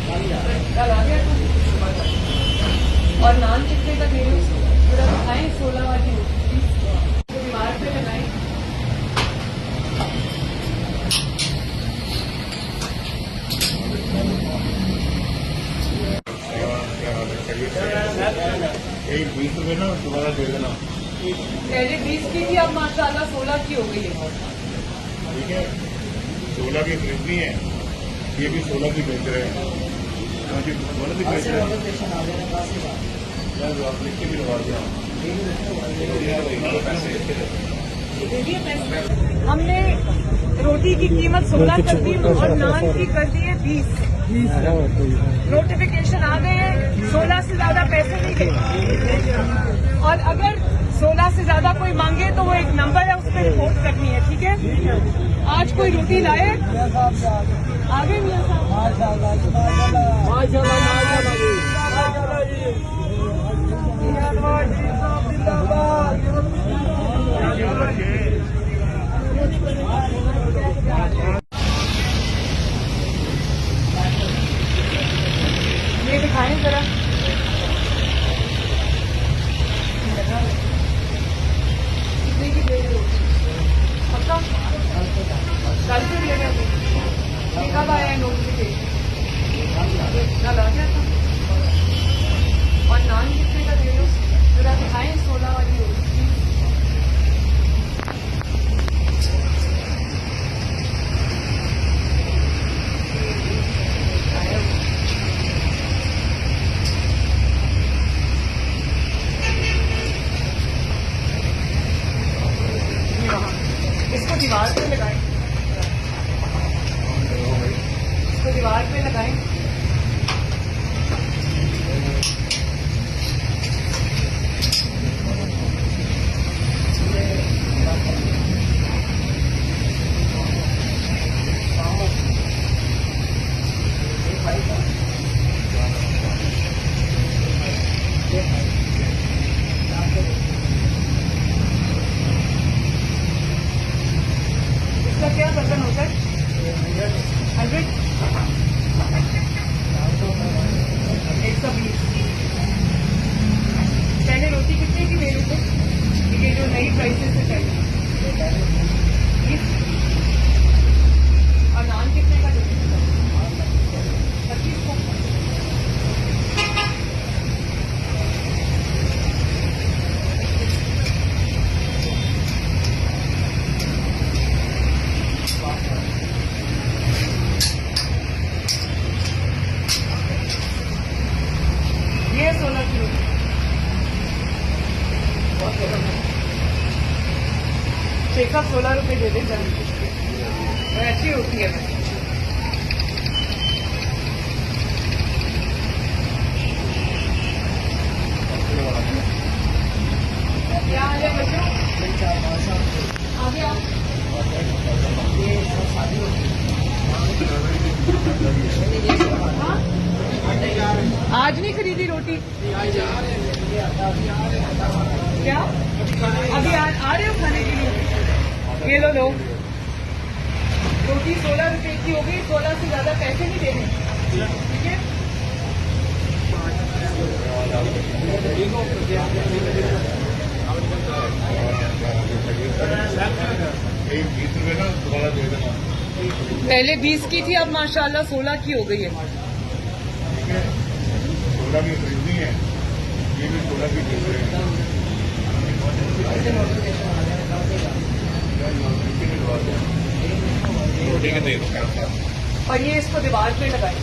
कल आ गया तुम। और नान कितने का दे रहे हो? थोड़ा दिखाएं 16 वाली रोटी तो दीवार पे लगाएं। एक 20 रुपए ना दोबारा दे देना। पहले 20 की थी, अब माशाल्लाह 16 की हो गई है। ठीक है, 16 की खरीदनी है, ये भी 16 की बेच रहे हैं। 16 की बेच रहे हैं, यार आप लिख के भी लगा दिया। हमने रोटी की कीमत 16 कर दी और नान की कर दी है 20। नोटिफिकेशन आ गए हैं, 16 से ज्यादा पैसे नहीं देंगे। और अगर 16 से ज्यादा कोई मांगे तो वो एक नंबर है, उस पर रिपोर्ट करनी है। ठीक है, आज कोई रोटी लाए आगे मियां ये दिखाएं जरा। कितने की दे रहे हो? पक्का कल से दे रहे थे? कब आया है नोटिफिकेशन? कल आ गया था। और नान कितने का दे रहे हो? जरा दिखाएं 16 वाली रोटी। इसको दीवार पे लगाएं, इसको दीवार पे लगाएं। इसका क्या वजन होता है? 100 120। पहले रोटी कितने की दे रहे थे? ये जो नई प्राइसेस से चाहिए 20। और नान कितने का दे रहे थे? 25 को। ये 16 की रोटी शेखा 16 रुपए दे दे जान, अच्छी होती है। क्या हाल है बच्चों? आगे आओ। हाँ? आज नहीं खरीदी रोटी? क्या अभी आ रहे हो खाने के लिए? ये लो रोटी 16 रुपए की हो गई। 16 से ज्यादा पैसे नहीं देने, ठीक है? एक 20 रुपए ना दोबारा दे देना। पहले 20 की थी, अब माशाल्लाह 16 की हो गई है। ठीक है, 16 की खरीदनी है, ये भी 16 की बेच रहे हैं। रोटी के दे। और ये इसको दीवार पे लगाए।